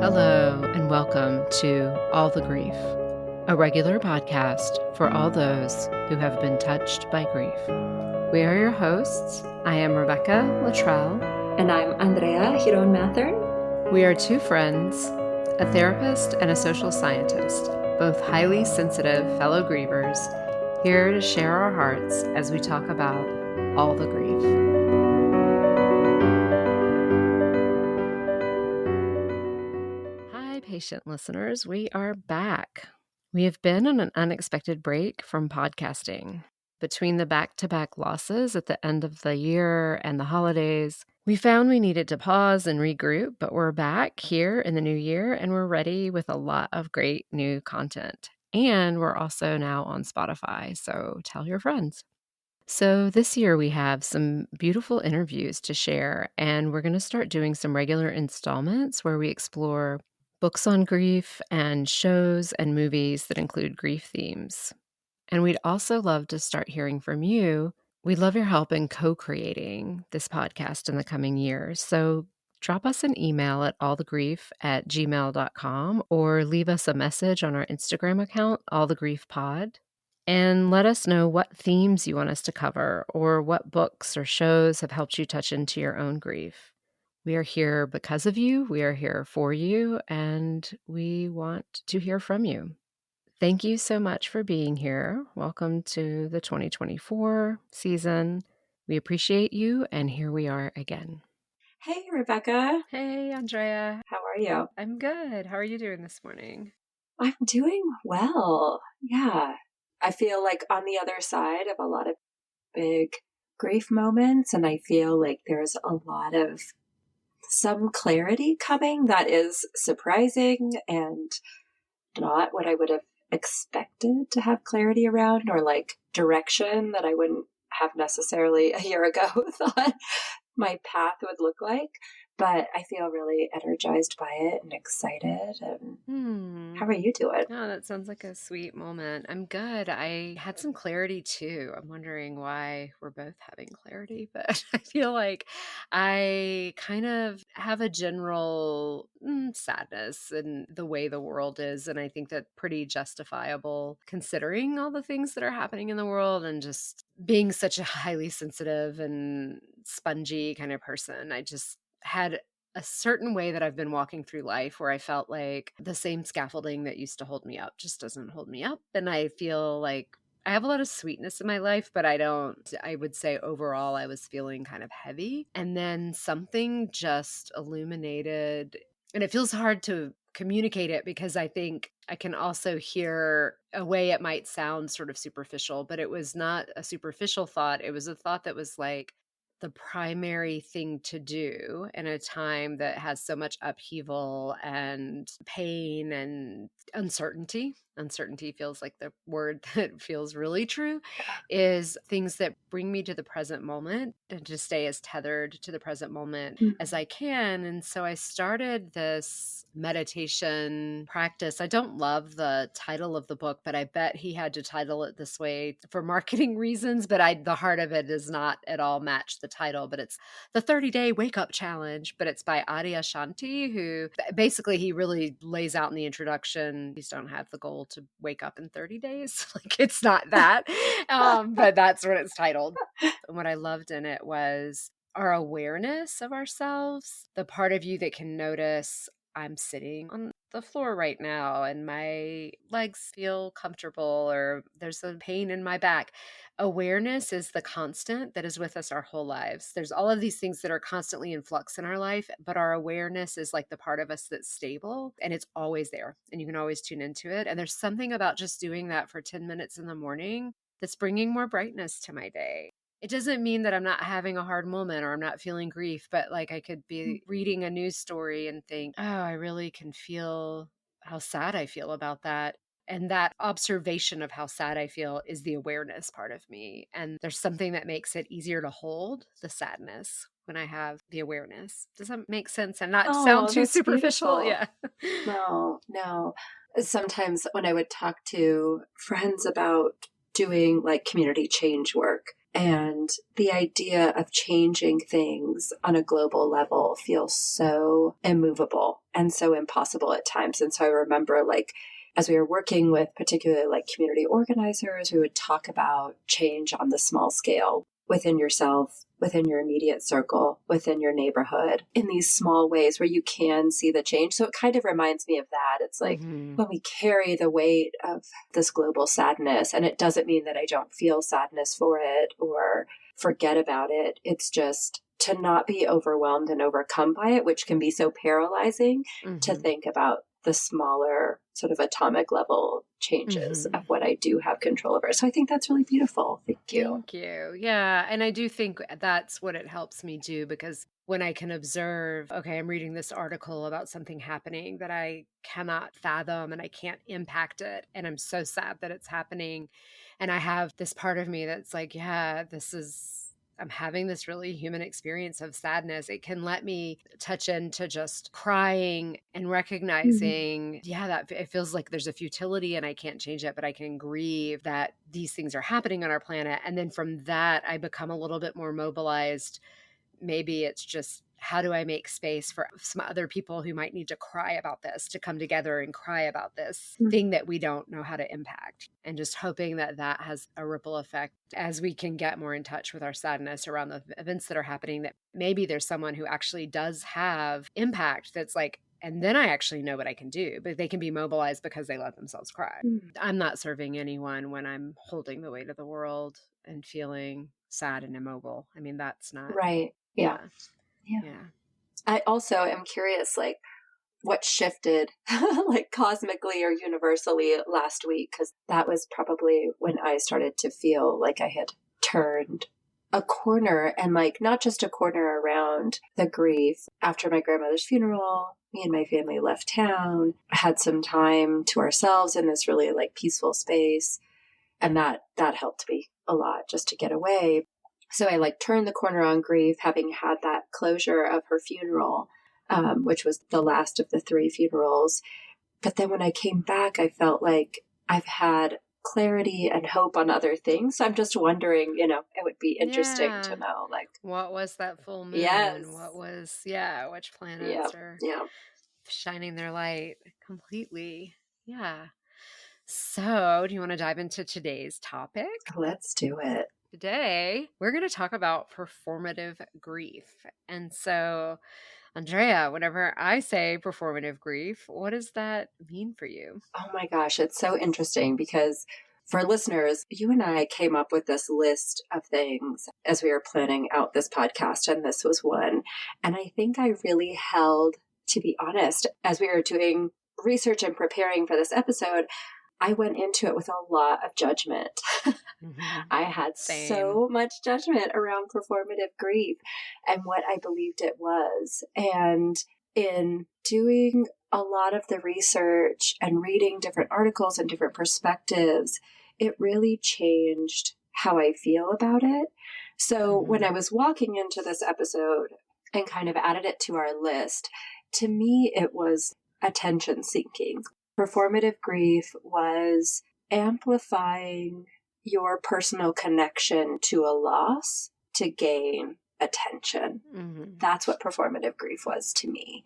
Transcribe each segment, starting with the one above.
Hello, and welcome to All the Grief, a regular podcast for all those who have been touched by grief. We are your hosts. I am Rebecca Luttrell. And I'm Andrea Giron-Mathern. We are two friends, a therapist and a social scientist, both highly sensitive fellow grievers, here to share our hearts as we talk about all the grief. Patient listeners, we are back. We have been on an unexpected break from podcasting. Between the back-to-back losses at the end of the year and the holidays, we found we needed to pause and regroup, but we're back here in the new year and we're ready with a lot of great new content. And we're also now on Spotify, so tell your friends. So this year we have some beautiful interviews to share, and we're going to start doing some regular installments where we explore books on grief and shows and movies that include grief themes. And we'd also love to start hearing from you. We'd love your help in co-creating this podcast in the coming years. So drop us an email at allthegrief@gmail.com or leave us a message on our Instagram account, allthegriefpod, and let us know what themes you want us to cover or what books or shows have helped you touch into your own grief. We are here because of you, we are here for you, and we want to hear from you. Thank you so much for being here. Welcome to the 2024 season. We appreciate you, and here we are again. Hey, Rebecca. Hey, Andrea. How are you? I'm good. How are you doing this morning? I'm doing well. Yeah. I feel like on the other side of a lot of big grief moments, and I feel like there's a lot of some clarity coming that is surprising and not what I would have expected to have clarity around, or like direction that I wouldn't have necessarily a year ago thought my path would look like. But I feel really energized by it and excited. And how are you doing? Oh, that sounds like a sweet moment. I'm good. I had some clarity too. I'm wondering why we're both having clarity, but I feel like I kind of have a general sadness in the way the world is. And I think that pretty justifiable considering all the things that are happening in the world and just being such a highly sensitive and spongy kind of person. I just had a certain way that I've been walking through life where I felt like the same scaffolding that used to hold me up just doesn't hold me up. And I feel like I have a lot of sweetness in my life, but I would say overall I was feeling kind of heavy. And then something just illuminated, and it feels hard to communicate it because I think I can also hear a way it might sound sort of superficial, but it was not a superficial thought. It was a thought that was like, the primary thing to do in a time that has so much upheaval and pain and uncertainty. Uncertainty feels like the word that feels really true, is things that bring me to the present moment and to stay as tethered to the present moment as I can. And so I started this meditation practice. I don't love the title of the book, but I bet he had to title it this way for marketing reasons. But the heart of it does not at all match the title. But it's the 30-Day Wake Up Challenge. But it's by Adyashanti, who basically he really lays out in the introduction, please don't have the goal to wake up in 30 days. Like it's not that, but that's what it's titled. And what I loved in it was our awareness of ourselves, the part of you that can notice, I'm sitting on the floor right now and my legs feel comfortable or there's a pain in my back. Awareness is the constant that is with us our whole lives. There's all of these things that are constantly in flux in our life, but our awareness is like the part of us that's stable and it's always there and you can always tune into it. And there's something about just doing that for 10 minutes in the morning that's bringing more brightness to my day. It doesn't mean that I'm not having a hard moment or I'm not feeling grief, but like I could be reading a news story and think, oh, I really can feel how sad I feel about that. And that observation of how sad I feel is the awareness part of me. And there's something that makes it easier to hold the sadness when I have the awareness. Does that make sense? And not sound too superficial? Beautiful. Yeah. No. Sometimes when I would talk to friends about doing like community change work, and the idea of changing things on a global level feels so immovable and so impossible at times. And so I remember, like, as we were working with particularly like community organizers, we would talk about change on the small scale within yourself, within your immediate circle, within your neighborhood, in these small ways where you can see the change. So it kind of reminds me of that. It's like when we carry the weight of this global sadness, and it doesn't mean that I don't feel sadness for it or forget about it. It's just to not be overwhelmed and overcome by it, which can be so paralyzing, to think about the smaller sort of atomic level changes of what I do have control over. So I think that's really beautiful. Thank you. Thank you. Yeah. And I do think that's what it helps me do, because when I can observe, okay, I'm reading this article about something happening that I cannot fathom and I can't impact it. And I'm so sad that it's happening. And I have this part of me that's like, yeah, I'm having this really human experience of sadness. It can let me touch into just crying and recognizing, yeah, that it feels like there's a futility and I can't change it, but I can grieve that these things are happening on our planet. And then from that, I become a little bit more mobilized. Maybe it's just, how do I make space for some other people who might need to cry about this, to come together and cry about this thing that we don't know how to impact? And just hoping that that has a ripple effect as we can get more in touch with our sadness around the events that are happening, that maybe there's someone who actually does have impact that's like, and then I actually know what I can do, but they can be mobilized because they let themselves cry. I'm not serving anyone when I'm holding the weight of the world and feeling sad and immobile. I mean, that's not Right. Yeah. I also am curious, like, what shifted like cosmically or universally last week, because that was probably when I started to feel like I had turned a corner, and like not just a corner around the grief. After my grandmother's funeral, me and my family left town, had some time to ourselves in this really like peaceful space, and that helped me a lot just to get away. So I like turned the corner on grief, having had that closure of her funeral, which was the last of the 3 funerals. But then when I came back, I felt like I've had clarity and hope on other things. So I'm just wondering, it would be interesting to know, like, what was that full moon? yes, What was, which planets are shining their light completely? Yeah. So, do you want to dive into today's topic? Let's do it. Today, we're going to talk about performative grief. And so, Andrea, whenever I say performative grief, what does that mean for you? Oh my gosh, it's so interesting because for listeners, you and I came up with this list of things as we were planning out this podcast, and this was one. And I think I really held, to be honest, as we were doing research and preparing for this episode, I went into it with a lot of judgment. I had so much judgment around performative grief and what I believed it was. And in doing a lot of the research and reading different articles and different perspectives, it really changed how I feel about it. So when I was walking into this episode and kind of added it to our list, to me, it was attention seeking. Performative grief was amplifying your personal connection to a loss to gain attention. That's what performative grief was to me.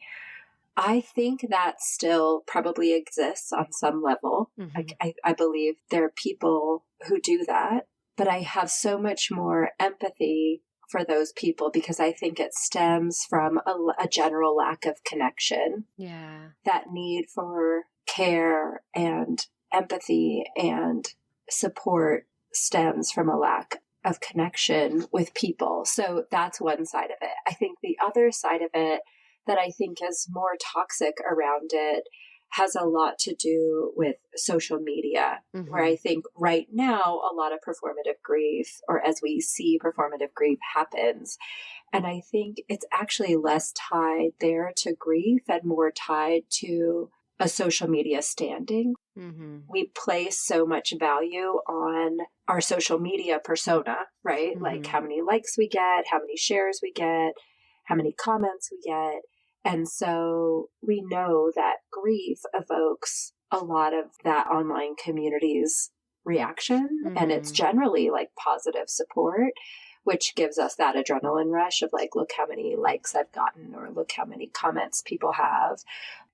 I think that still probably exists on some level. I believe there are people who do that, but I have so much more empathy for those people because I think it stems from a general lack of connection. That need for care and empathy and support stems from a lack of connection with people. So that's one side of it. I think the other side of it that I think is more toxic around it has a lot to do with social media, where I think right now a lot of performative grief, or as we see performative grief, happens. And I think it's actually less tied there to grief and more tied to a social media standing. We place so much value on our social media persona, right? Like how many likes we get, how many shares we get, how many comments we get. And so we know that grief evokes a lot of that online community's reaction, and it's generally like positive support, which gives us that adrenaline rush of like, look how many likes I've gotten, or look how many comments people have.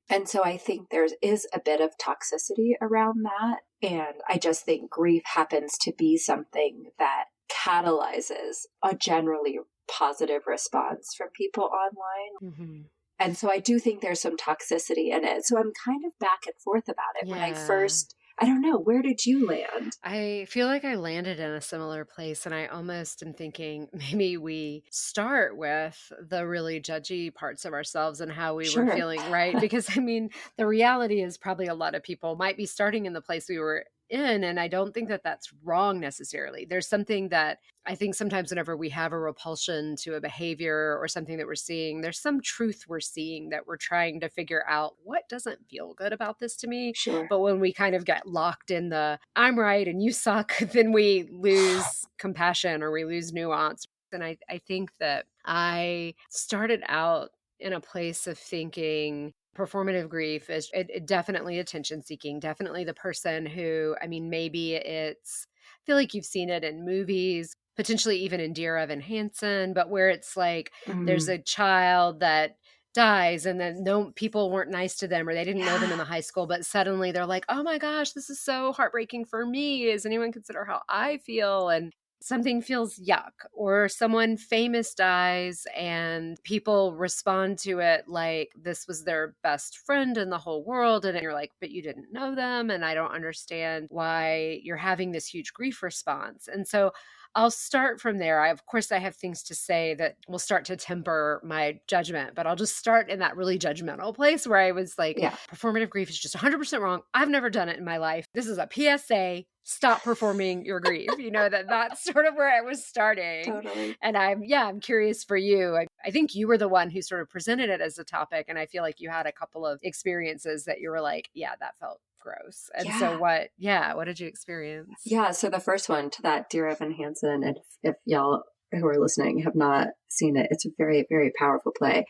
And so I think there is a bit of toxicity around that. And I just think grief happens to be something that catalyzes a generally positive response from people online. Mm-hmm. And so I do think there's some toxicity in it. So I'm kind of back and forth about it. When I Yeah. first, I don't know, where did you land? I feel like I landed in a similar place, and I almost am thinking maybe we start with the really judgy parts of ourselves and how we were Sure. feeling, right? Because I mean, the reality is probably a lot of people might be starting in the place we were in, and I don't think that that's wrong necessarily. There's something that I think sometimes whenever we have a repulsion to a behavior or something that we're seeing, there's some truth we're seeing that we're trying to figure out what doesn't feel good about this to me. Sure. But when we kind of get locked in the I'm right and you suck, then we lose compassion or we lose nuance. And I think that I started out in a place of thinking performative grief is definitely attention seeking, definitely the person who, I mean, maybe it's, I feel like you've seen it in movies, potentially even in Dear Evan Hansen, but where it's like there's Mm, a child that dies and then no people weren't nice to them or they didn't know them in yeah, the high school, but suddenly they're like, oh my gosh, this is so heartbreaking for me. Does anyone consider how I feel? And something feels yuck, or someone famous dies and people respond to it like this was their best friend in the whole world. And you're like, but you didn't know them. And I don't understand why you're having this huge grief response. And so I'll start from there. Of course, I have things to say that will start to temper my judgment, but I'll just start in that really judgmental place where I was like, yeah, performative grief is just 100% wrong. I've never done it in my life. This is a PSA. Stop performing your grief. That's sort of where I was starting. totally. And I'm curious for you. I think you were the one who sort of presented it as a topic. And I feel like you had a couple of experiences that you were like, yeah, that felt gross. And so Yeah. what did you experience? Yeah. So the first one, to that Dear Evan Hansen, and if y'all who are listening have not seen it, it's a very, very powerful play,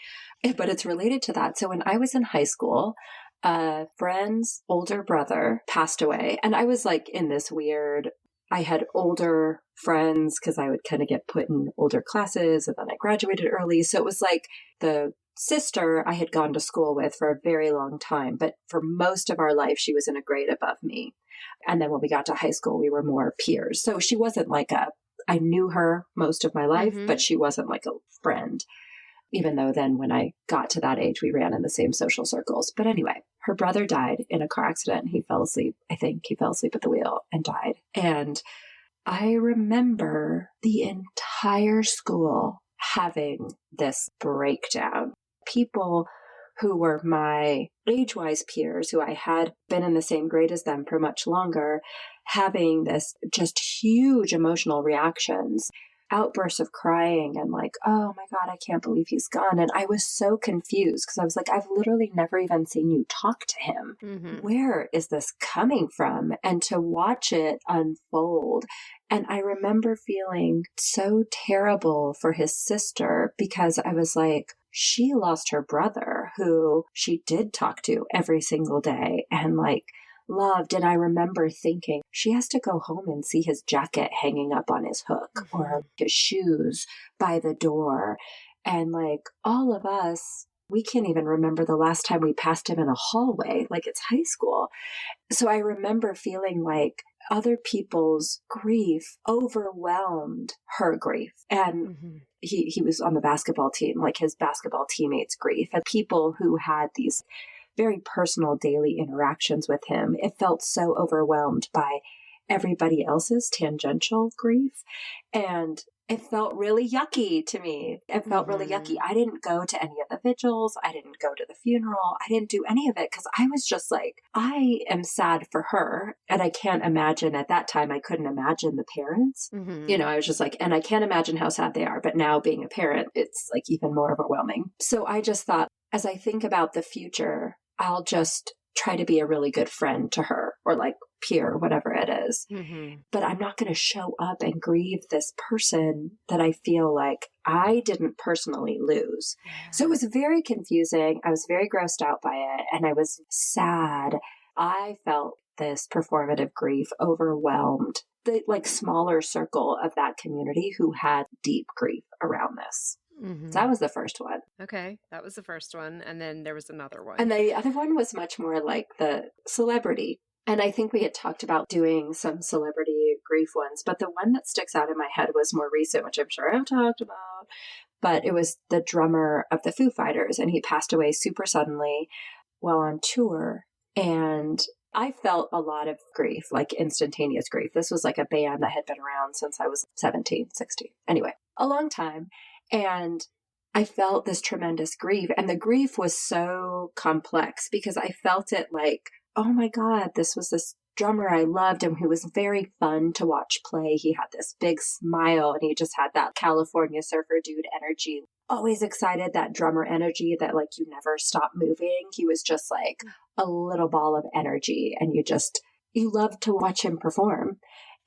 but it's related to that. So when I was in high school, a friend's older brother passed away, and I was like in this weird, I had older friends because I would kind of get put in older classes, and then I graduated early. So it was like the sister I had gone to school with for a very long time, but for most of our life, she was in a grade above me. And then when we got to high school, we were more peers. So she wasn't like I knew her most of my life, but Mm-hmm. she wasn't like a friend, even though then when I got to that age, we ran in the same social circles. But anyway, her brother died in a car accident. He fell asleep. I think he fell asleep at the wheel and died. And I remember the entire school having this breakdown. People who were my age-wise peers, who I had been in the same grade as them for much longer, having this just huge emotional reactions, outbursts of crying and like, oh my God, I can't believe he's gone. And I was so confused because I was like, I've literally never even seen you talk to him. Mm-hmm. Where is this coming from? And to watch it unfold. And I remember feeling so terrible for his sister because I was like, she lost her brother who she did talk to every single day and like loved. And I remember thinking, she has to go home and see his jacket hanging up on his hook Mm-hmm. or his shoes by the door. And like all of us, we can't even remember the last time we passed him in a hallway, like it's high school. So I remember feeling like other people's grief overwhelmed her grief. And Mm-hmm. he was on the basketball team, like his basketball teammates' grief, and people who had these very personal daily interactions with him. It felt so overwhelmed by everybody else's tangential grief. And it felt really yucky to me. It felt really yucky. Mm-hmm. I didn't go to any of the vigils. I didn't go to the funeral. I didn't do any of it because I was just like, I am sad for her. And I can't imagine at that time, I couldn't imagine the parents. Mm-hmm. I was just like, and I can't imagine how sad they are. But now being a parent, it's like even more overwhelming. So I just thought, as I think about the future, I'll just try to be a really good friend to her or like peer, whatever it is. Mm-hmm. But I'm not going to show up and grieve this person that I feel like I didn't personally lose. So it Yeah. was very confusing. I was very grossed out by it and I was sad. I felt this performative grief overwhelmed the like smaller circle of that community who had deep grief around this. So that Mhm. was the first one. Okay, that was the first one, and then there was another one. And the other one was much more like the celebrity. And I think we had talked about doing some celebrity grief ones, but the one that sticks out in my head was more recent, which I'm sure I've talked about. But it was the drummer of the Foo Fighters, and he passed away super suddenly while on tour. And I felt a lot of grief, like instantaneous grief. This was like a band that had been around since I was 17, 16. Anyway, a long time. And I felt this tremendous grief. And the grief was so complex because I felt it like, oh my God, this was this drummer I loved and who was very fun to watch play. He had this big smile and he just had that California surfer dude energy. Always excited, that drummer energy that like you never stop moving. He was just like a little ball of energy and you loved to watch him perform.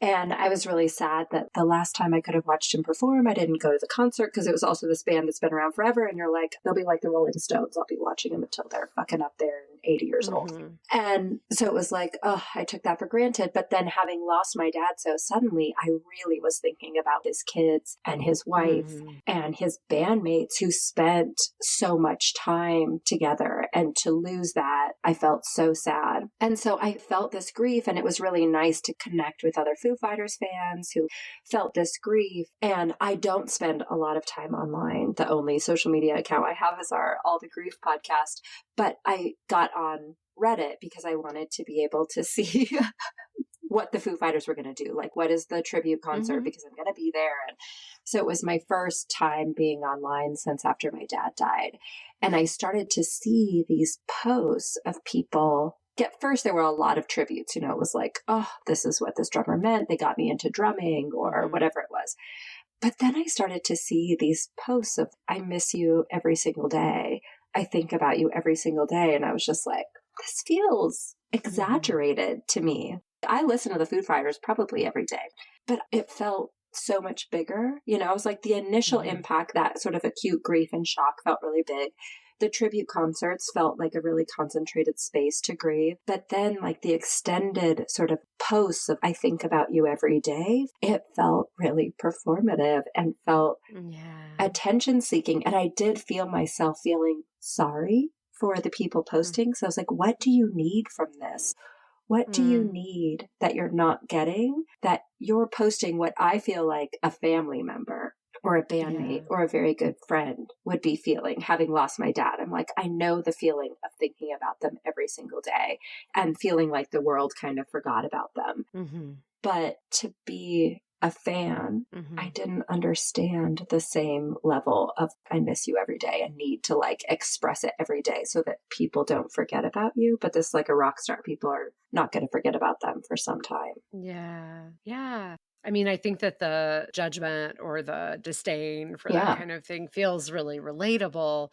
And I was really sad that the last time I could have watched him perform, I didn't go to the concert because it was also this band that's been around forever. And you're like, they'll be like the Rolling Stones. I'll be watching them until they're fucking up there and 80 years old. Mhm. And so it was like, oh, I took that for granted. But then having lost my dad so suddenly, I really was thinking about his kids and his wife Mhm. and his bandmates who spent so much time together. And to lose that, I felt so sad. And so I felt this grief, and it was really nice to connect with other Foo Fighters fans who felt this grief. And I don't spend a lot of time online. The only social media account I have is our All the Grief podcast. But I got on Reddit because I wanted to be able to see what the Foo Fighters were going to do. Like, what is the tribute concert? Mhm. Because I'm going to be there. And so it was my first time being online since after my dad died. And I started to see these posts of people. At first, there were a lot of tributes. You know, it was like, oh, this is what this drummer meant. They got me into drumming or Mhm. whatever it was. But then I started to see these posts of, I miss you every single day. I think about you every single day. And I was just like, this feels Mhm. exaggerated to me. I listen to the Foo Fighters probably every day, but it felt so much bigger. You know, it was like the initial Mhm. impact, that sort of acute grief and shock felt really big. The tribute concerts felt like a really concentrated space to grieve. But then, like the extended sort of posts of I think about you every day, it felt really performative and felt Yeah. attention seeking. And I did feel myself feeling sorry for the people posting. So I was like, what do you need from this? What do you Mhm. need that you're not getting, that you're posting what I feel like a family member or a bandmate Yeah. or a very good friend would be feeling having lost my dad? I'm like, I know the feeling of thinking about them every single day and feeling like the world kind of forgot about them. Mhm. But to be a fan, I Mhm. didn't understand the same level of I miss you every day and need to like express it every day so that people don't forget about you. But this, like a rock star, people are not going to forget about them for some time. Yeah. Yeah. I mean, I think that the judgment or the disdain for that Yeah. kind of thing feels really relatable,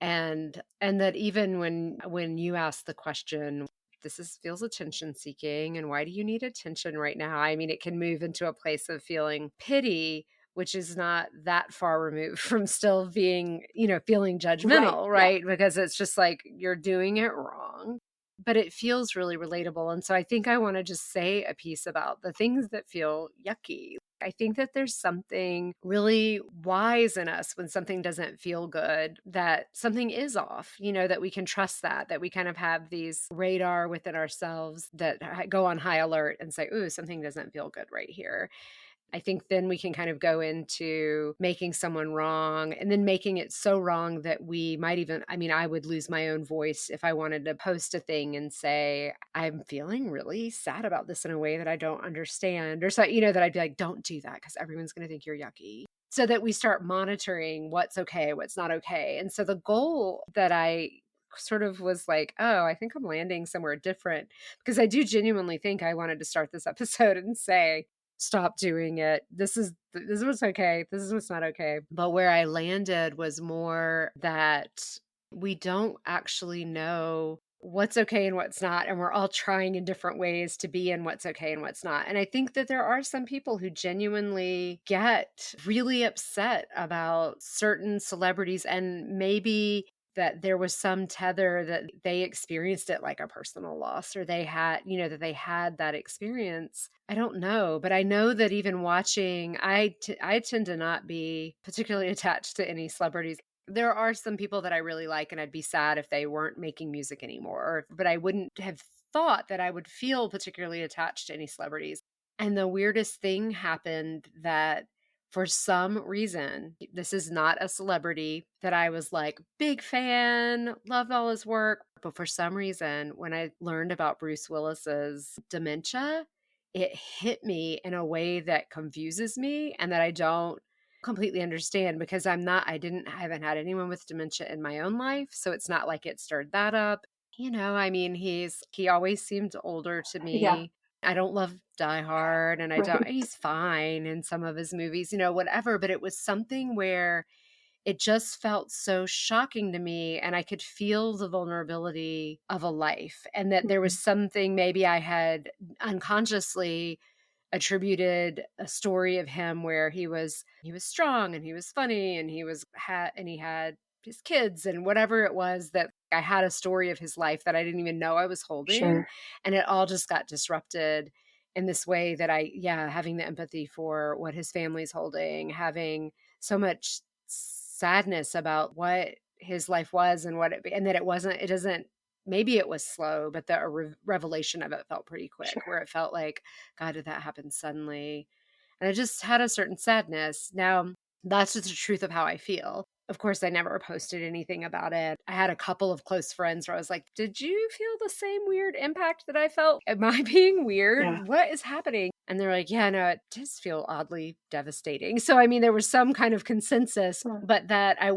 and that even when you ask the question, this is feels attention seeking, and why do you need attention right now? I mean, it can move into a place of feeling pity, which is not that far removed from still being, feeling Right. judgmental, Yeah. right? Because it's just like you're doing it wrong. But it feels really relatable. And so I think I want to just say a piece about the things that feel yucky. I think that there's something really wise in us when something doesn't feel good, that something is off, that we can trust that we kind of have these radar within ourselves that go on high alert and say, ooh, something doesn't feel good right here. I think then we can kind of go into making someone wrong and then making it so wrong that we might even, I mean, I would lose my own voice if I wanted to post a thing and say, I'm feeling really sad about this in a way that I don't understand, or so, that I'd be like, don't do that because everyone's going to think you're yucky. So that we start monitoring what's okay, what's not okay. And so the goal that I sort of was like, oh, I think I'm landing somewhere different, because I do genuinely think I wanted to start this episode and say, stop doing it. This is what's okay. This is what's not okay. But where I landed was more that we don't actually know what's okay and what's not, and we're all trying in different ways to be in what's okay and what's not. And I think that there are some people who genuinely get really upset about certain celebrities, and maybe that there was some tether that they experienced it like a personal loss, or they had, that they had that experience. I don't know, but I know that even watching, I tend to not be particularly attached to any celebrities. There are some people that I really like, and I'd be sad if they weren't making music anymore, but I wouldn't have thought that I would feel particularly attached to any celebrities. And the weirdest thing happened that for some reason, this is not a celebrity that I was like, big fan, loved all his work. But for some reason, when I learned about Bruce Willis's dementia, it hit me in a way that confuses me and that I don't completely understand, because I haven't had anyone with dementia in my own life. So it's not like it stirred that up. I mean, he always seemed older to Yeah. me. I don't love Die Hard, and Right. he's fine in some of his movies, whatever, but it was something where it just felt so shocking to me, and I could feel the vulnerability of a life, and that there was Mhm. something maybe I had unconsciously attributed a story of him where he was strong and he was funny and he had his kids and whatever it was, that I had a story of his life that I didn't even know I was holding, Sure. and it all just got disrupted in this way that having the empathy for what his family's holding, having so much sadness about what his life was and and that it doesn't, maybe it was slow, but the revelation of it felt pretty quick, Sure. where it felt like, God, did that happen suddenly? And I just had a certain sadness. Now, that's just the truth of how I feel. Of course, I never posted anything about it. I had a couple of close friends where I was like, did you feel the same weird impact that I felt? Am I being weird? Yeah. What is happening? And they're like, yeah, no, it does feel oddly devastating. So, I mean, there was some kind of consensus, Huh. but that I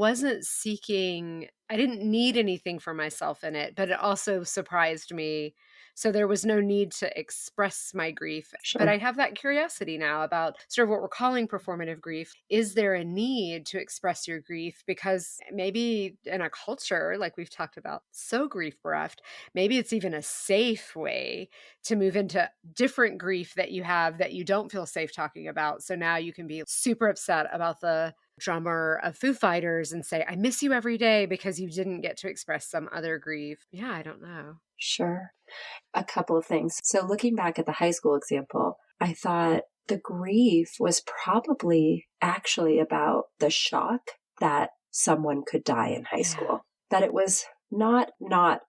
didn't need anything for myself in it, but it also surprised me. So there was no need to express my grief. But I Sure. have that curiosity now about sort of what we're calling performative grief. Is there a need to express your grief? Because maybe in a culture like we've talked about, so grief bereft, maybe it's even a safe way to move into different grief that you have that you don't feel safe talking about. So now you can be super upset about the drummer of Foo Fighters and say, I miss you every day, because you didn't get to express some other grief. Yeah, I don't know. Sure. A couple of things. So looking back at the high school example, I thought the grief was probably actually about the shock that someone could die in high Yeah. school. That it was not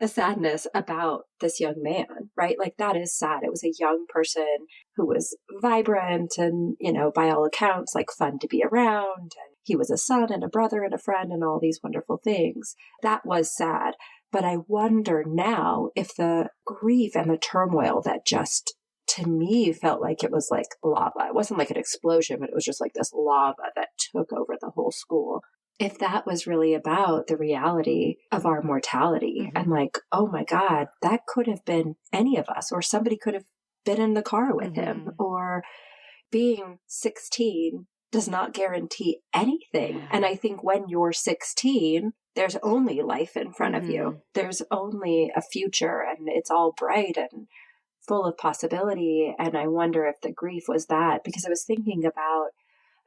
a sadness about this young man, right? Like that is sad. It was a young person who was vibrant and, by all accounts, like fun to be around. And he was a son and a brother and a friend and all these wonderful things. That was sad. But I wonder now if the grief and the turmoil that just to me felt like it was like lava. It wasn't like an explosion, but it was just like this lava that took over the whole school. If that was really about the reality of our mortality and Mm-hmm. like, oh my God, that could have been any of us, or somebody could have been in the car with him, Mm-hmm. or being 16 does not guarantee anything. Yeah. And I think when you're 16, there's only life in front of you. Mm-hmm. There's only a future and it's all bright and full of possibility. And I wonder if the grief was that, because I was thinking about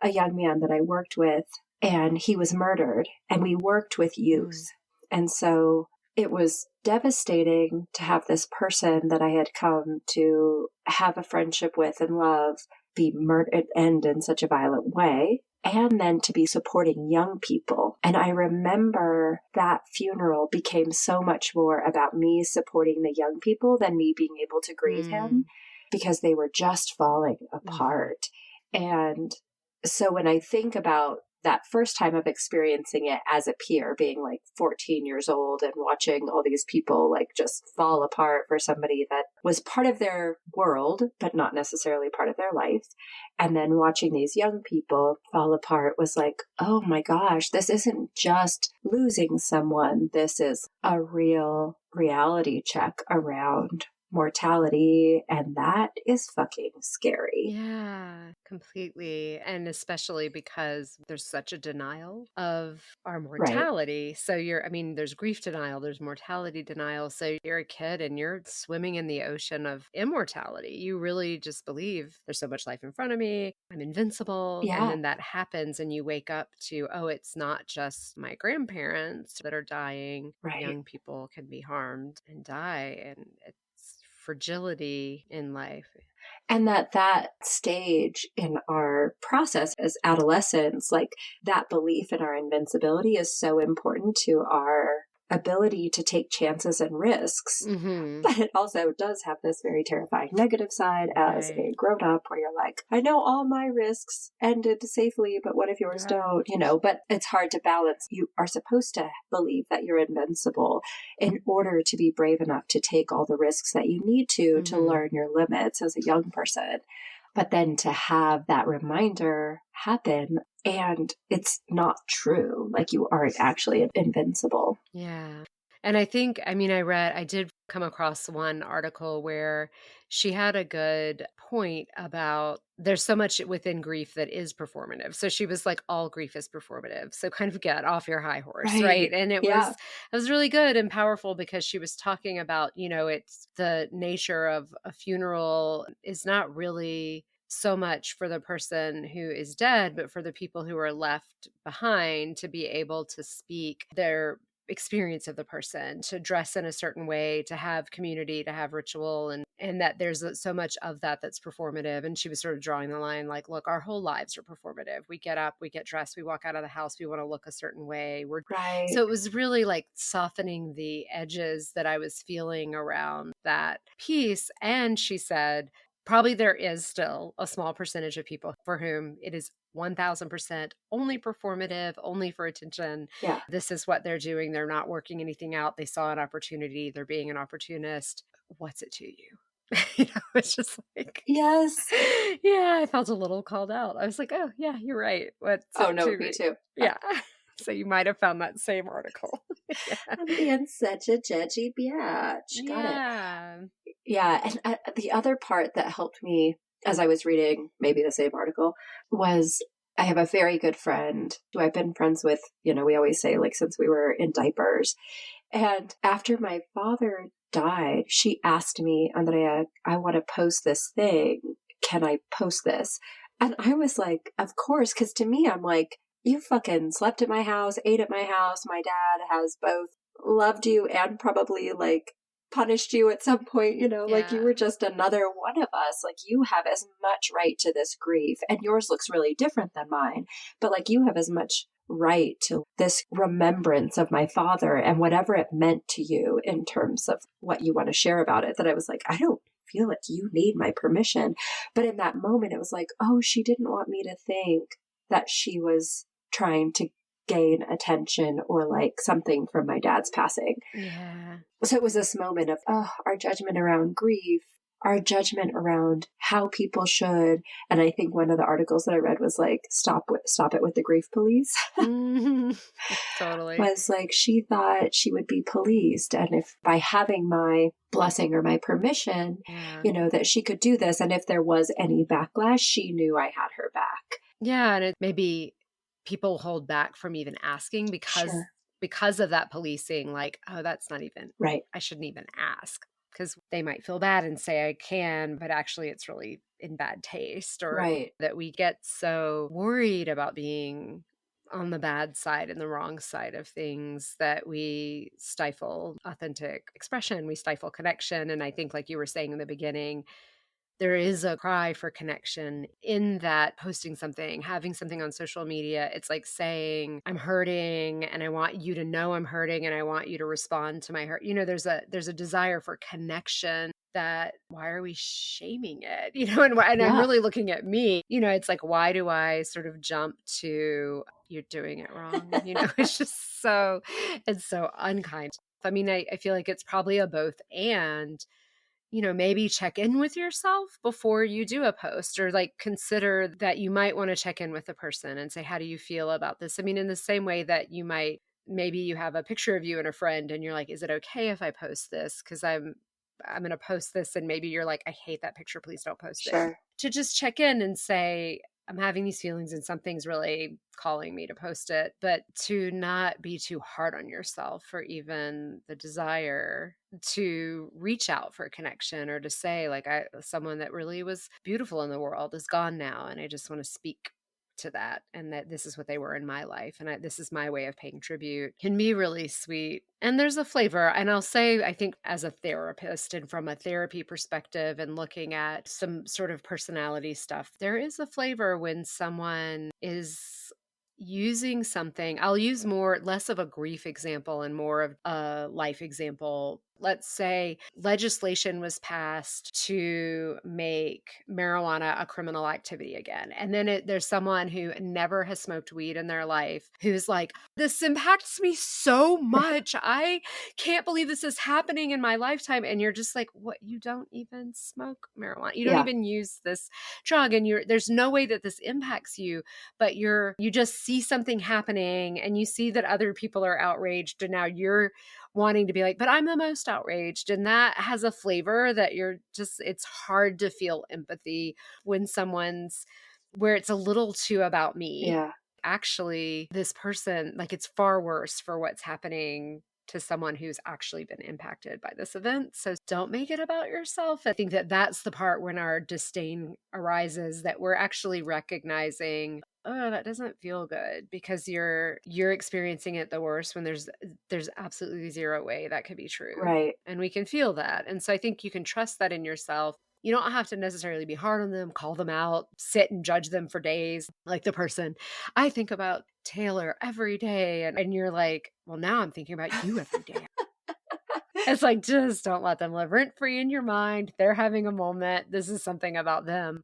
a young man that I worked with and he was murdered and we worked with youth. Mm. And so it was devastating to have this person that I had come to have a friendship with and love be murdered, end in such a violent way, and then to be supporting young people. And I remember that funeral became so much more about me supporting the young people than me being able to grieve him, Mm. because they were just falling Mm-hmm. apart. And so when I think about that first time of experiencing it as a peer, being like 14 years old and watching all these people like just fall apart for somebody that was part of their world, but not necessarily part of their life. And then watching these young people fall apart was like, oh my gosh, this isn't just losing someone. This is a real reality check around mortality, and that is fucking scary. Yeah, completely. And especially because there's such a denial of our Right. mortality. So I mean, there's grief denial, there's mortality denial. So you're a kid and you're swimming in the ocean of immortality. You really just believe there's so much life in front of me, I'm invincible. And Yeah. then that happens, and you wake up to, oh, it's not just my grandparents that are dying. Right. Young people can be harmed and die. And it's fragility in life. And that stage in our process as adolescents, like that belief in our invincibility is so important to our ability to take chances and risks. Hmm. But it also does have this very terrifying negative side as Right. a grown up where you're like, I know all my risks ended safely, but what if yours Yeah. don't? But it's hard to balance. You are supposed to believe that you're invincible in order to be brave enough to take all the risks that you need to Hmm. learn your limits as a young person. But then to have that reminder happen and it's not true, like you aren't actually invincible. Yeah. And I mean, I did come across one article where she had a good point about there's so much within grief that is performative. So she was like, all grief is performative. So kind of get off your high horse, right? Right. And Yeah. it was really good and powerful because she was talking about, it's the nature of a funeral is not really so much for the person who is dead, but for the people who are left behind to be able to speak their experience of the person, to dress in a certain way, to have community, to have ritual, and that there's so much of that that's performative. And she was sort of drawing the line like, look, our whole lives are performative. We get up, we get dressed, we walk out of the house, we want to look a certain way. Right. So it was really like softening the edges that I was feeling around that piece. And she said, probably there is still a small percentage of people for whom it is 1000% only performative, only for attention. Yeah. This is what they're doing. They're not working anything out. They saw an opportunity. They're being an opportunist. What's it to you? It's just like, Yes. yeah, I felt a little called out. I was like, oh, yeah, you're right. What's Oh, it no, to me me? too. Yeah. So you might have found that same article. Yeah. I'm being such a judgy biatch. Got it. Yeah. Yeah. And the other part that helped me as I was reading maybe the same article was I have a very good friend who I've been friends with, we always say like since we were in diapers. And after my father died, she asked me, Andrea, I want to post this thing. Can I post this? And I was like, of course. Cause to me, I'm like, you fucking slept at my house, ate at my house. My dad has both loved you and probably like punished you at some point, like you Yeah. were just another one of us. Like you have as much right to this grief and yours looks really different than mine, but like you have as much right to this remembrance of my father and whatever it meant to you in terms of what you want to share about it, that I was like, I don't feel like you need my permission. But in that moment, it was like, oh, she didn't want me to think that she was trying to gain attention or like something from my dad's passing. Yeah. So it was this moment of, oh, our judgment around grief, our judgment around how people should. And I think one of the articles that I read was like, stop it with the grief police. Mhm. Totally. Was like, she thought she would be policed. And if by having my blessing or my permission, Yeah. that she could do this. And if there was any backlash, she knew I had her back. Yeah, and it maybe people hold back from even asking Sure. because of that policing, like, oh, that's not even Right. I shouldn't even ask because they might feel bad and say I can, but actually it's really in bad taste, or Right. that we get so worried about being on the bad side and the wrong side of things that we stifle authentic expression, we stifle connection. And I think like you were saying in the beginning, there is a cry for connection in that posting something, having something on social media. It's like saying, I'm hurting and I want you to know I'm hurting and I want you to respond to my hurt. There's a desire for connection that why are we shaming it? And I'm Yeah. really looking at me, it's like, why do I sort of jump to you're doing it wrong? It's just it's so unkind. I mean, I feel like it's probably a both and maybe check in with yourself before you do a post, or like consider that you might want to check in with the person and say, how do you feel about this? I mean, in the same way that you might, maybe you have a picture of you and a friend and you're like, is it okay if I post this? Because I'm going to post this and maybe you're like, I hate that picture. Please don't post it. Sure. To just check in and say, I'm having these feelings and something's really calling me to post it, but to not be too hard on yourself for even the desire to reach out for a connection or to say, like, someone that really was beautiful in the world is gone now. And I just want to speak to that, and that this is what they were in my life, and this is my way of paying tribute, can be really sweet. And there's a flavor. And I'll say, I think as a therapist and from a therapy perspective and looking at some sort of personality stuff, there is a flavor when someone is using something. I'll use less of a grief example and more of a life example. Let's say legislation was passed to make marijuana a criminal activity again. And then there's someone who never has smoked weed in their life who's like, this impacts me so much. I can't believe this is happening in my lifetime. And you're just like, what? You don't even smoke marijuana. You don't Yeah. even use this drug. And there's no way that this impacts you, but you just see something happening and you see that other people are outraged. And now you're wanting to be like, but I'm the most outraged. And that has a flavor that it's hard to feel empathy when where it's a little too about me. Yeah. Actually, this person, like, it's far worse for what's happening to someone who's actually been impacted by this event. So don't make it about yourself. I think that that's the part when our disdain arises, that we're actually recognizing, oh, that doesn't feel good, because you're experiencing it the worst when there's absolutely zero way that could be true. Right. And we can feel that. And so I think you can trust that in yourself. You don't have to necessarily be hard on them, call them out, sit and judge them for days. Like the person, I think about Taylor every day. And you're like, well, now I'm thinking about you every day. It's like, just don't let them live rent free in your mind. They're having a moment. This is something about them.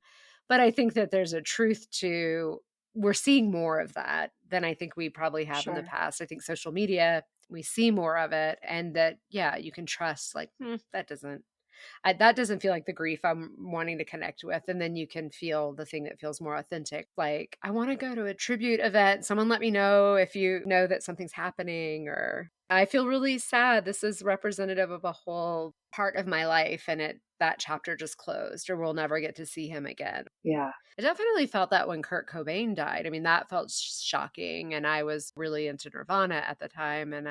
But I think that there's a truth to, we're seeing more of that than I think we probably have in the Sure. past. I think social media, we see more of it, and that, yeah, you can trust, like, that doesn't feel like the grief I'm wanting to connect with. And then you can feel the thing that feels more authentic. Like, I want to go to a tribute event. Someone let me know if you know that something's happening, or I feel really sad. This is representative of a whole part of my life, and that chapter just closed, or we'll never get to see him again. Yeah. I definitely felt that when Kurt Cobain died. I mean, that felt shocking. And I was really into Nirvana at the time. And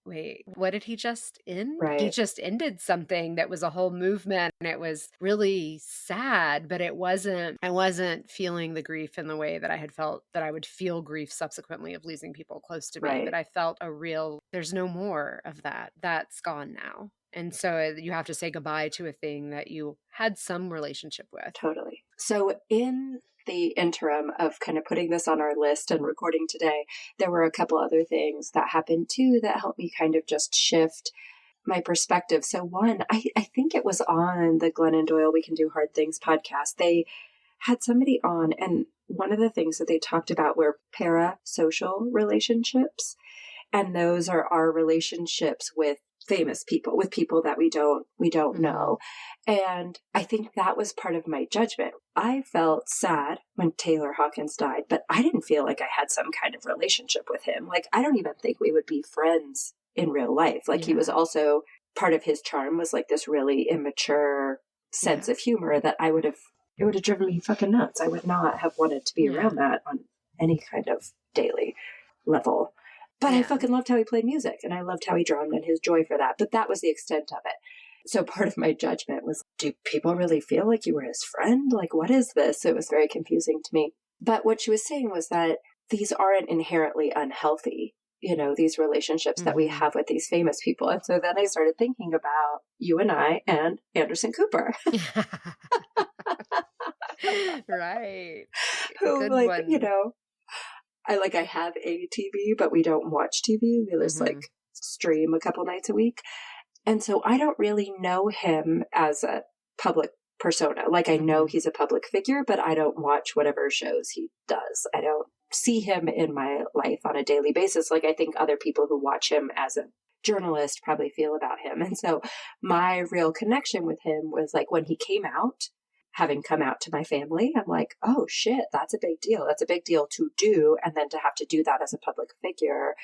wait, what did he just end? He Right. just ended something that was a whole movement, and it was really sad, but I wasn't feeling the grief in the way that I had felt that I would feel grief subsequently of losing people close to me. Right. But I felt there's no more of that. That's gone now. And so you have to say goodbye to a thing that you had some relationship with. Totally. So in the interim of kind of putting this on our list and recording today, there were a couple other things that happened too that helped me kind of just shift my perspective. So one, I think it was on the Glennon Doyle We Can Do Hard Things podcast. They had somebody on, and one of the things that they talked about were parasocial relationships. And those are our relationships with famous people, with people that we don't know. And I think that was part of my judgment. I felt sad when Taylor Hawkins died, but I didn't feel like I had some kind of relationship with him. Like, I don't even think we would be friends in real life. Like, he was also, part of his charm was like this really immature sense of humor that it would have driven me fucking nuts. I would not have wanted to be around that on any kind of daily level. But I fucking loved how he played music, and I loved how he drummed and his joy for that. But that was the extent of it. So part of my judgment was, do people really feel like you were his friend? Like, what is this? It was very confusing to me. But what she was saying was that these aren't inherently unhealthy, these relationships that we have with these famous people. And so then I started thinking about you and I and Anderson Cooper. Right. Who, good like, one. I have a TV, but we don't watch TV. We just stream a couple nights a week. And so I don't really know him as a public persona. Like, I know he's a public figure, but I don't watch whatever shows he does. I don't see him in my life on a daily basis. Like, I think other people who watch him as a journalist probably feel about him. And so my real connection with him was like when he came out, having come out to my family, I'm like, oh shit, that's a big deal. That's a big deal to do. And then to have to do that as a public figure,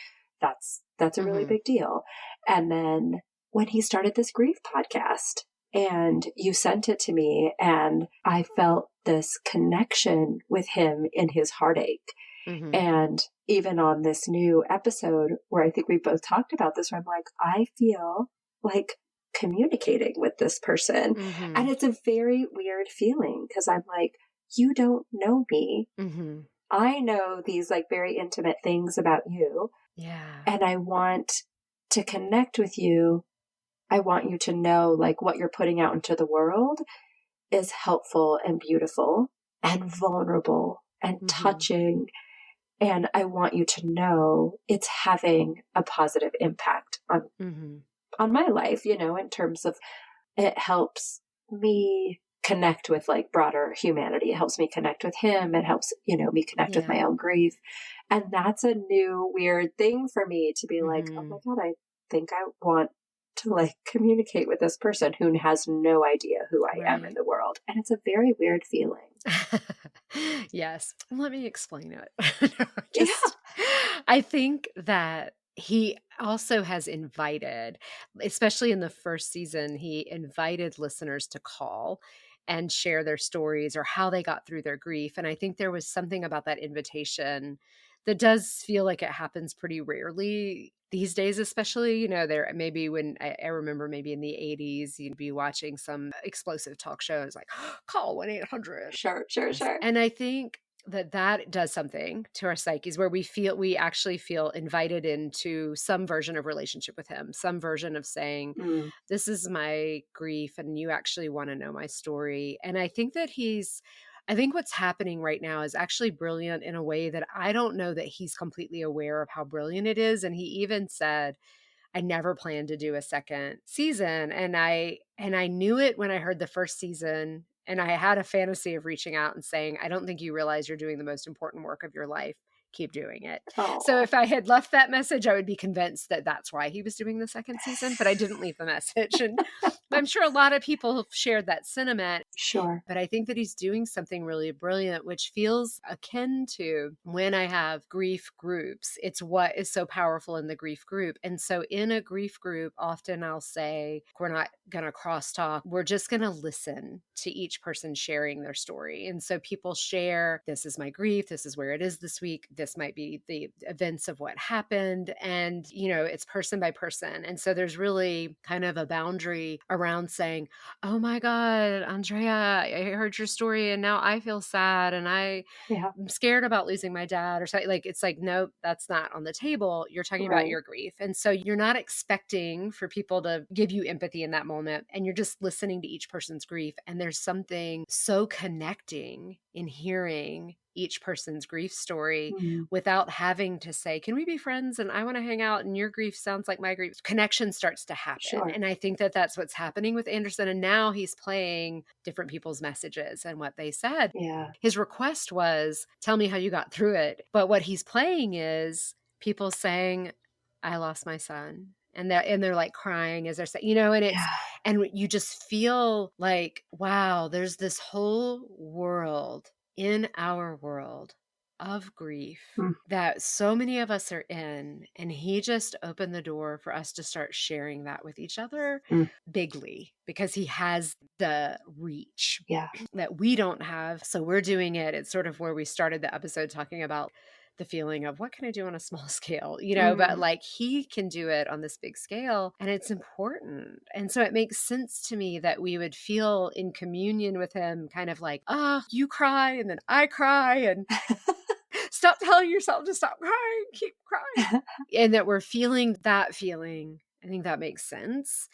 that's a really big deal. And then when he started this grief podcast. And you sent it to me, and I felt this connection with him in his heartache. Mhm. And even on this new episode where I think we both talked about this, where I'm like, I feel like communicating with this person. And Mhm. it's a very weird feeling because I'm like, you don't know me. Mhm. I know these like very intimate things about you, Yeah. and I want to connect with you. I want you to know like what you're putting out into the world is helpful and beautiful and vulnerable and Mhm. touching. And I want you to know it's having a positive impact Mhm. on my life, in terms of it helps me connect with like broader humanity. It helps me connect with him. It helps, me connect with my Yeah. own grief. And that's a new weird thing for me to be like, oh my Mhm. God, I think I want to like communicate with this person who has no idea who I am in Right. the world. And it's a very weird feeling. Yes. Let me explain it. No, Yeah. I think that he also has invited, especially in the first season, he invited listeners to call and share their stories or how they got through their grief. And I think there was something about that invitation that does feel like it happens pretty rarely these days, especially, there maybe when I remember maybe in the 80s, you'd be watching some explosive talk shows like call 1-800. Sure, sure, sure. And I think that that does something to our psyches where we actually feel invited into some version of relationship with him, some version of saying, Mm, this is my grief and you actually want to know my story. And I think what's happening right now is actually brilliant in a way that I don't know that he's completely aware of how brilliant it is. And he even said, I never planned to do a second season, and I knew it when I heard the first season, and I had a fantasy of reaching out and saying, "I don't think you realize you're doing the most important work of your life. Keep doing it." So oh, if I had left that message, I would be convinced that that's why he was doing the second season, but I didn't leave the message, and I'm sure a lot of people have shared that sentiment. sure. But I think that he's doing something really brilliant, which feels akin to when I have grief groups. It's what is so powerful in the grief group. And so in a grief group, often I'll say, we're not going to crosstalk. We're just going to listen to each person sharing their story. And so people share, this is my grief. This is where it is this week. This might be the events of what happened. And, it's person by person. And so there's really kind of a boundary around saying, oh my God, Andrea, I heard your story and now I feel sad and I'm Yeah. scared about losing my dad or something. Like, it's like, nope, that's not on the table. You're talking about Right. your grief. And so you're not expecting for people to give you empathy in that moment. And you're just listening to each person's grief. And there's something so connecting in hearing each person's grief story Mm, without having to say, can we be friends? And I want to hang out and your grief sounds like my grief. Connection starts to happen. sure. And I think that that's what's happening with Anderson. And now he's playing different people's messages and what they said. Yeah. His request was, tell me how you got through it. But what he's playing is people saying, I lost my son. And they're like crying as they're saying, Yeah. and you just feel like, wow, there's this whole world in our world of grief Mm, that so many of us are in. And he just opened the door for us to start sharing that with each other mm, bigly because he has the reach yeah. that we don't have. So we're doing it. It's sort of where we started the episode talking about the feeling of what can I do on a small scale, but Mm, like he can do it on this big scale and it's important. And so it makes sense to me that we would feel in communion with him, kind of like, you cry and then I cry and stop telling yourself to stop crying, keep crying. And that we're feeling that feeling. I think that makes sense.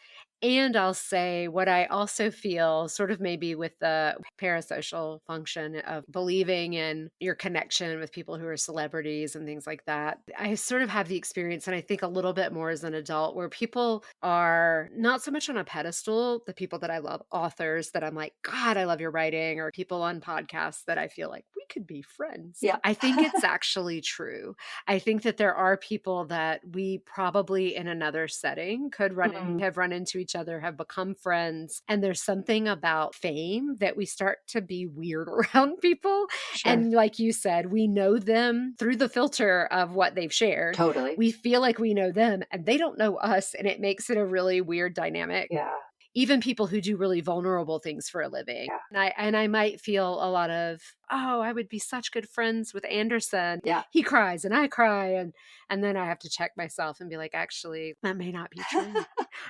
And I'll say what I also feel sort of maybe with the parasocial function of believing in your connection with people who are celebrities and things like that. I sort of have the experience, and I think a little bit more as an adult, where people are not so much on a pedestal, the people that I love, authors that I'm like, God, I love your writing, or people on podcasts that I feel like we could be friends. Yeah. I think it's actually true. I think that there are people that we probably in another setting could Mm, have run into each other, have become friends. And there's something about fame that we start to be weird around people. sure. And like you said, we know them through the filter of what they've shared. Totally. We feel like we know them and they don't know us. And it makes it a really weird dynamic. Yeah. Even people who do really vulnerable things for a living. Yeah. And I might feel a lot of, oh, I would be such good friends with Anderson. Yeah. He cries and I cry. And then I have to check myself and be like, actually, that may not be true.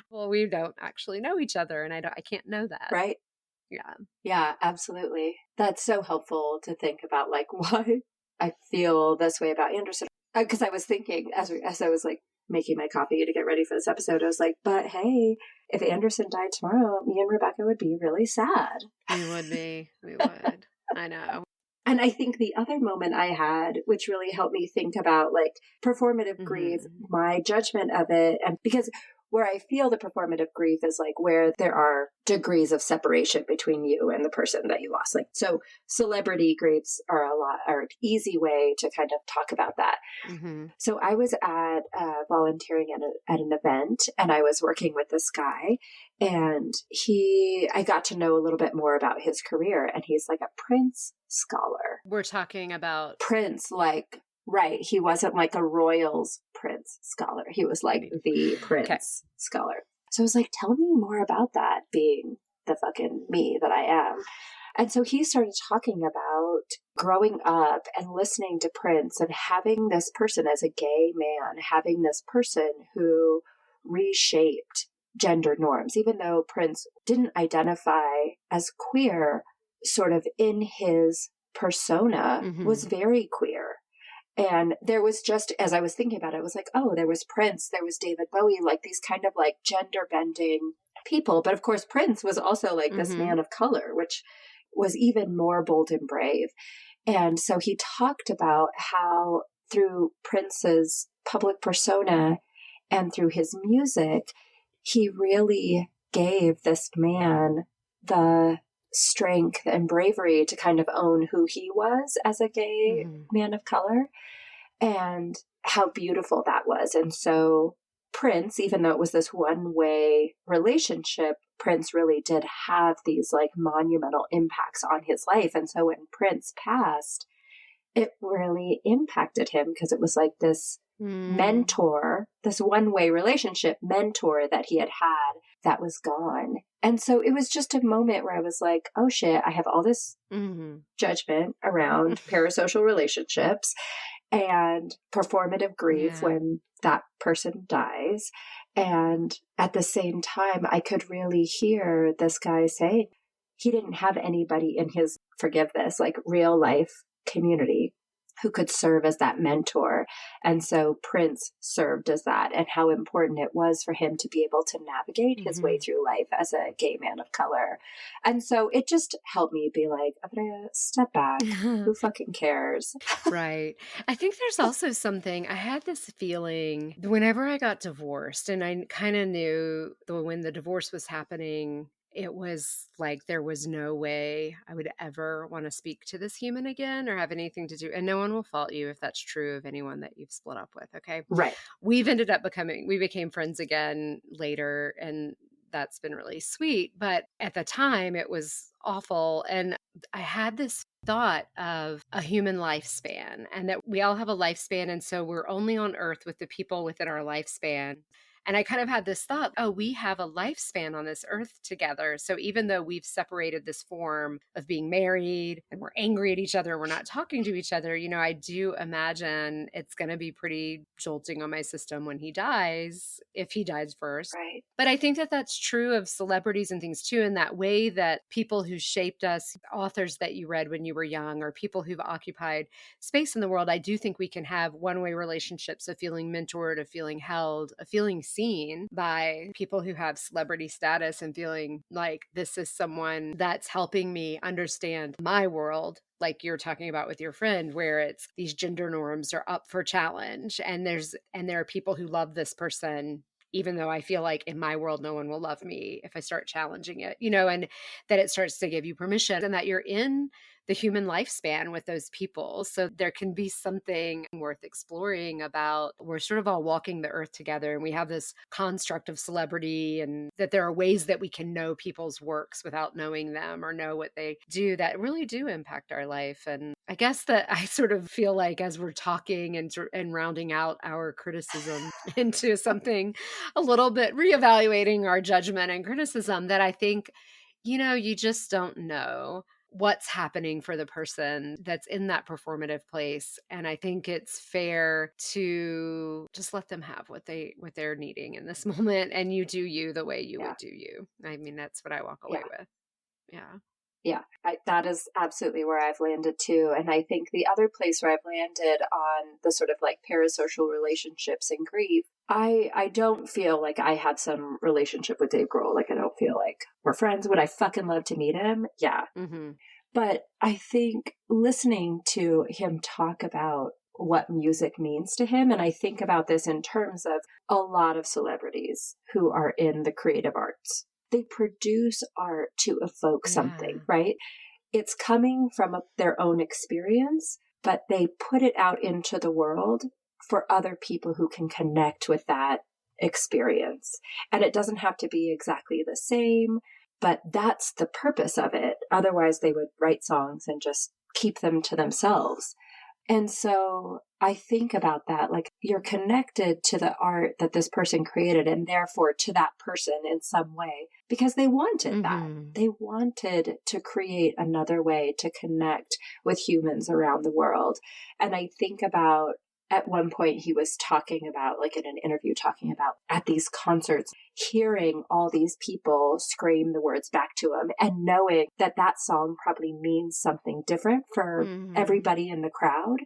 Well, we don't actually know each other and I can't know that. Right. Yeah. Yeah, absolutely. That's so helpful to think about, like, why I feel this way about Anderson. Because I was thinking as I was like making my coffee to get ready for this episode, I was like, but hey, if Anderson died tomorrow, me and Rebecca would be really sad. We would be. We would. I know. And I think the other moment I had, which really helped me think about like performative grief, Mm-hmm. my judgment of it, and because where I feel the performative grief is like where there are degrees of separation between you and the person that you lost. Like, so celebrity griefs are an easy way to kind of talk about that. Mm-hmm. So I was at volunteering at an event, and I was working with this guy, and I got to know a little bit more about his career, and he's like a Prince scholar. We're talking about Prince, like, right. He wasn't like a Royals Prince scholar. He was like the okay. Prince scholar. So I was like, tell me more about that, being the fucking me that I am. And so he started talking about growing up and listening to Prince and having this person as a gay man, having this person who reshaped gender norms, even though Prince didn't identify as queer, sort of in his persona Mm-hmm. was very queer. And there was just, as I was thinking about it, I was like, oh, there was Prince, there was David Bowie, like these kind of like gender bending people. But of course, Prince was also like this Mm-hmm. man of color, which was even more bold and brave. And so he talked about how through Prince's public persona and through his music, he really gave this man the strength and bravery to kind of own who he was as a gay Mm-hmm. man of color and how beautiful that was. And so Prince, even though it was this one way relationship, Prince really did have these like monumental impacts on his life. And so when Prince passed, it really impacted him because it was like this mentor, this one way relationship mentor that he had that was gone. And so it was just a moment where I was like, oh shit, I have all this Mm-hmm. judgment around parasocial relationships and performative grief Yeah. when that person dies. And at the same time, I could really hear this guy saying he didn't have anybody in his, forgive this, like real life community who could serve as that mentor. And so Prince served as that, and how important it was for him to be able to navigate his way Mm-hmm. through life as a gay man of color. And so it just helped me be like, I'm going to step back. Who fucking cares? Right. I think there's also something, I had this feeling whenever I got divorced, and I kind of knew when the divorce was happening, it was like there was no way I would ever want to speak to this human again or have anything to do. And no one will fault you if that's true of anyone that you've split up with. Okay. Right. We became friends again later, and that's been really sweet. But at the time, it was awful. And I had this thought of a human lifespan and that we all have a lifespan. And so we're only on earth with the people within our lifespan. And I kind of had this thought, oh, we have a lifespan on this earth together. So even though we've separated this form of being married and we're angry at each other, we're not talking to each other, I do imagine it's going to be pretty jolting on my system when he dies, if he dies first. Right. But I think that that's true of celebrities and things too, in that way that people who shaped us, authors that you read when you were young, or people who've occupied space in the world, I do think we can have one-way relationships of feeling mentored, of feeling held, of feeling seen by people who have celebrity status and feeling like this is someone that's helping me understand my world, like you're talking about with your friend, where it's these gender norms are up for challenge, and there are people who love this person even though I feel like in my world no one will love me if I start challenging it, and that it starts to give you permission and that you're in the human lifespan with those people. So there can be something worth exploring about we're sort of all walking the earth together, and we have this construct of celebrity, and that there are ways that we can know people's works without knowing them or know what they do that really do impact our life. And I guess that I sort of feel like as we're talking and rounding out our criticism into something a little bit reevaluating our judgment and criticism, that I think, you just don't know what's happening for the person that's in that performative place. And I think it's fair to just let them have what they're needing in this moment, and you do you the way you Yeah. would do you. I mean, that's what I walk away Yeah. with. Yeah. Yeah, that is absolutely where I've landed too. And I think the other place where I've landed on the sort of like parasocial relationships and grief, I don't feel like I have some relationship with Dave Grohl. Like, I don't feel like we're friends. Would I fucking love to meet him? Yeah. Mm-hmm. But I think listening to him talk about what music means to him, and I think about this in terms of a lot of celebrities who are in the creative arts. They produce art to evoke Yeah. something, right? It's coming from their own experience, but they put it out into the world for other people who can connect with that experience. And it doesn't have to be exactly the same, but that's the purpose of it. Otherwise, they would write songs and just keep them to themselves. And so I think about that, like you're connected to the art that this person created and therefore to that person in some way because they wanted that. Mm-hmm. They wanted to create another way to connect with humans around the world. And I think about at one point he was talking about, like in an interview, talking about at these concerts, hearing all these people scream the words back to him and knowing that that song probably means something different for Mm-hmm. everybody in the crowd,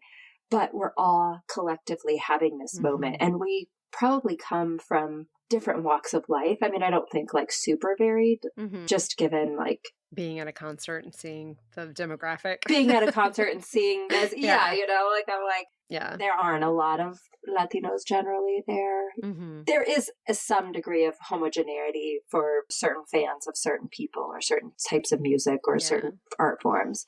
but we're all collectively having this moment. Mm-hmm. And we probably come from different walks of life. I mean, I don't think like super varied, Mm-hmm. just given like Being at a concert and seeing the demographic. being at a concert and seeing this. Yeah, Yeah. like I'm like, Yeah. there aren't a lot of Latinos generally there. Mm-hmm. There is some degree of homogeneity for certain fans of certain people or certain types of music or Yeah. certain art forms.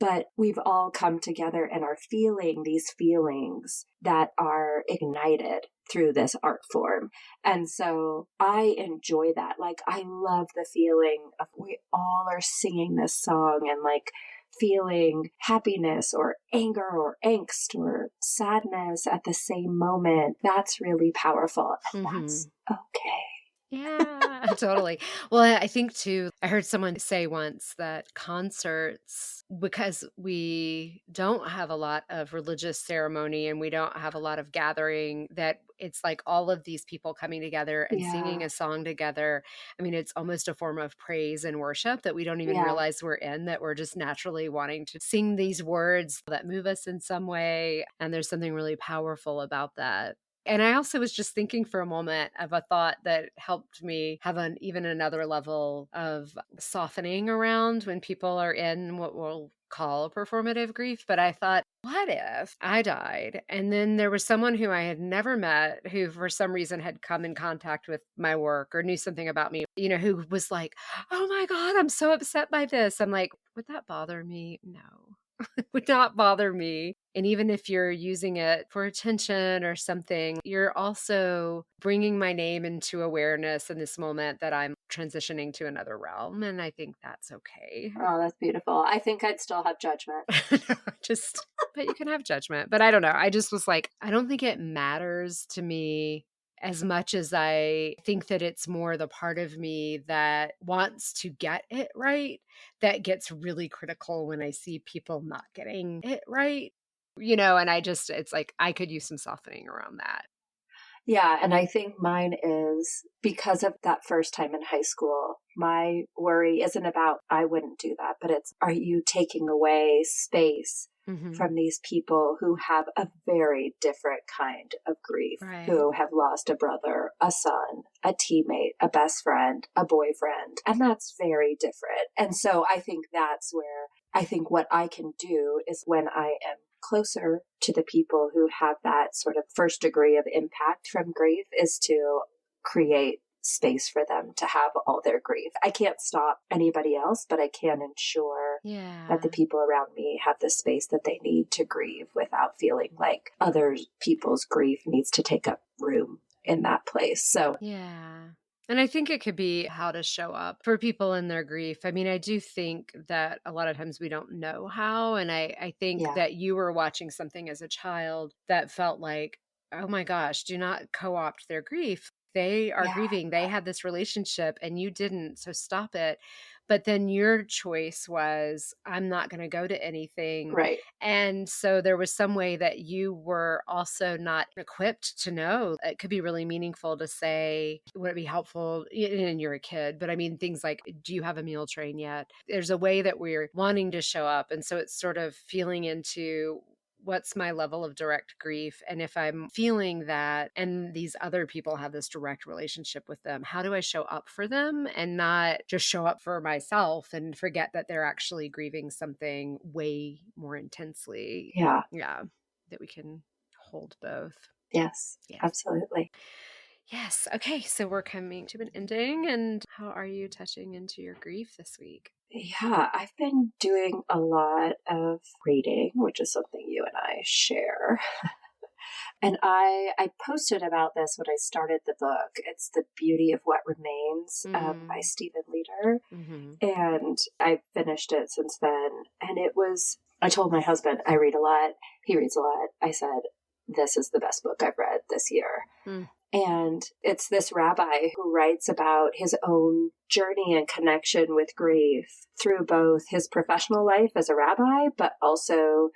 But we've all come together and are feeling these feelings that are ignited through this art form. And so I enjoy that. Like, I love the feeling of we all are singing this song and like feeling happiness or anger or angst or sadness at the same moment. That's really powerful. And Mm-hmm. that's okay. Yeah, totally. Well, I think too, I heard someone say once that concerts, because we don't have a lot of religious ceremony and we don't have a lot of gathering, that it's like all of these people coming together and singing Yeah. a song together. I mean, it's almost a form of praise and worship that we don't even Yeah. realize we're in, that we're just naturally wanting to sing these words that move us in some way. And there's something really powerful about that. And I also was just thinking for a moment of a thought that helped me have even another level of softening around when people are in what we'll call performative grief. But I thought, what if I died and then there was someone who I had never met who for some reason had come in contact with my work or knew something about me, who was like, oh my God, I'm so upset by this. I'm like, would that bother me? No. Would not bother me. And even if you're using it for attention or something, you're also bringing my name into awareness in this moment that I'm transitioning to another realm. And I think that's okay. Oh, that's beautiful. I think I'd still have judgment. No, but you can have judgment. But I don't know. I just was like, I don't think it matters to me as much as I think that it's more the part of me that wants to get it right that gets really critical when I see people not getting it right. And it's like I could use some softening around that. Yeah, and I think mine is because of that first time in high school. My worry isn't about I wouldn't do that, but it's are you taking away space Mm-hmm. from these people who have a very different kind of grief, Right. who have lost a brother, a son, a teammate, a best friend, a boyfriend, and that's very different. And so I think that's where I think what I can do is when I am closer to the people who have that sort of first degree of impact from grief is to create space for them to have all their grief. I can't stop anybody else, but I can ensure that the Yeah. people around me have the space that they need to grieve without feeling like other people's grief needs to take up room in that place. So, Yeah. And I think it could be how to show up for people in their grief. I mean, I do think that a lot of times we don't know how. And I think yeah, that you were watching something as a child that felt like, oh my gosh, do not co opt their grief. They are yeah, grieving. They had this relationship and you didn't. So stop it. But then your choice was, I'm not going to go to anything. right, And so there was some way that you were also not equipped to know. It could be really meaningful to say, would it be helpful? And you're a kid, but I mean, things like, do you have a meal train yet? There's a way that we're wanting to show up. And so it's sort of feeling into what's my level of direct grief. And if I'm feeling that, and these other people have this direct relationship with them, how do I show up for them and not just show up for myself and forget that they're actually grieving something way more intensely? yeah, Yeah, that we can hold both. yes, Yes. absolutely. Yes. Okay. So we're coming to an ending. And how are you touching into your grief this week? Yeah, I've been doing a lot of reading, which is something you and I share. And I posted about this when I started the book. It's The Beauty of What Remains by Mm. Stephen Leader. Mm-hmm. And I've finished it since then. And I told my husband, I read a lot. He reads a lot. I said, this is the best book I've read this year. Mm. And it's this rabbi who writes about his own journey and connection with grief through both his professional life as a rabbi, but also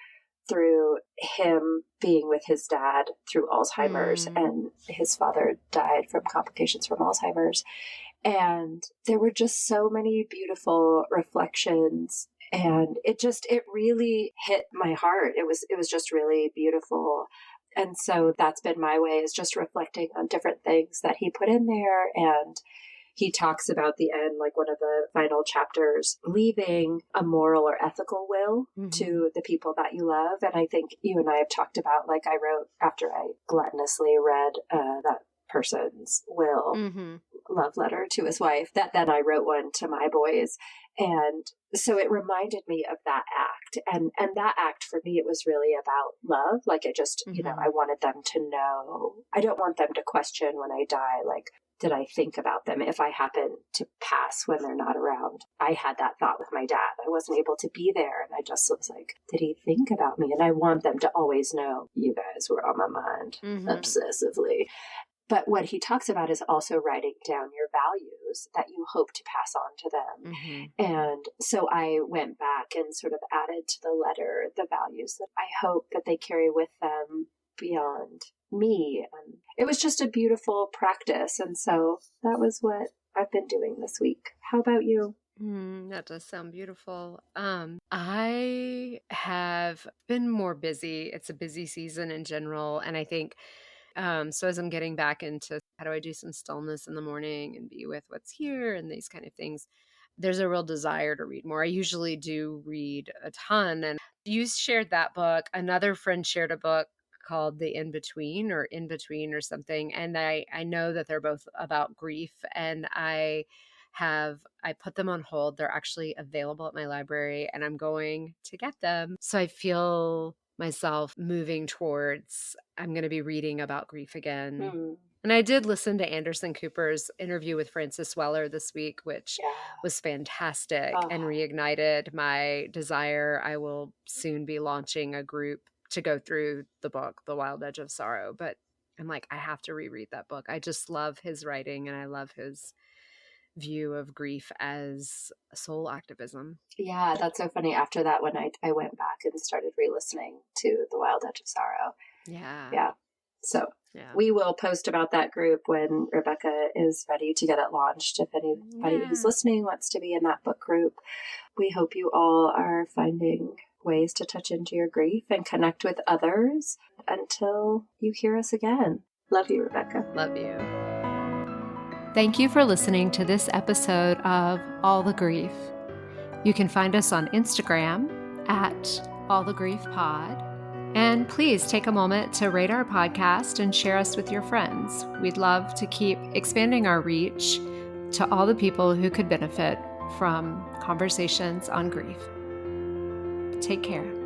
through him being with his dad through Alzheimer's, Mm. and his father died from complications from Alzheimer's. And there were just so many beautiful reflections, and it really hit my heart. It was just really beautiful. And so that's been my way, is just reflecting on different things that he put in there. And he talks about the end, like one of the final chapters, leaving a moral or ethical will Mm-hmm. to the people that you love. And I think you and I have talked about, like, I wrote after I gluttonously read that person's will, Mm-hmm. love letter to his wife, that then I wrote one to my boys. And so it reminded me of that act. And that act for me, it was really about love. Like, it just, Mm-hmm. I wanted them to know. I don't want them to question when I die, like, did I think about them if I happen to pass when they're not around? I had that thought with my dad. I wasn't able to be there. And I just was like, did he think about me? And I want them to always know, you guys were on my mind Mm-hmm. obsessively. But what he talks about is also writing down your values that you hope to pass on to them. Mm-hmm. And so I went back and sort of added to the letter the values that I hope that they carry with them beyond me. And it was just a beautiful practice. And so that was what I've been doing this week. How about you? That does sound beautiful. I have been more busy. It's a busy season in general. And I think so as I'm getting back into how do I do some stillness in the morning and be with what's here and these kind of things, there's a real desire to read more. I usually do read a ton. And you shared that book. Another friend shared a book called The In Between or something. And I know that they're both about grief. And I put them on hold. They're actually available at my library and I'm going to get them. So I feel myself moving towards I'm going to be reading about grief again. Hmm. And I did listen to Anderson Cooper's interview with Frances Weller this week, which Yeah. was fantastic Oh, and reignited my desire. I will soon be launching a group to go through the book, The Wild Edge of Sorrow. But I'm like, I have to reread that book. I just love his writing and I love his view of grief as soul activism. yeah, that's so funny. After that, when I went back and started re-listening to The Wild Edge of Sorrow. Yeah. Yeah. So Yeah. we will post about that group when Rebecca is ready to get it launched. If anybody who's listening wants to be in that book group, we hope you all are finding ways to touch into your grief and connect with others until you hear us again. Love you, Rebecca. Love you. Thank you for listening to this episode of All the Grief. You can find us on Instagram at All the Grief Pod. And please take a moment to rate our podcast and share us with your friends. We'd love to keep expanding our reach to all the people who could benefit from conversations on grief. Take care.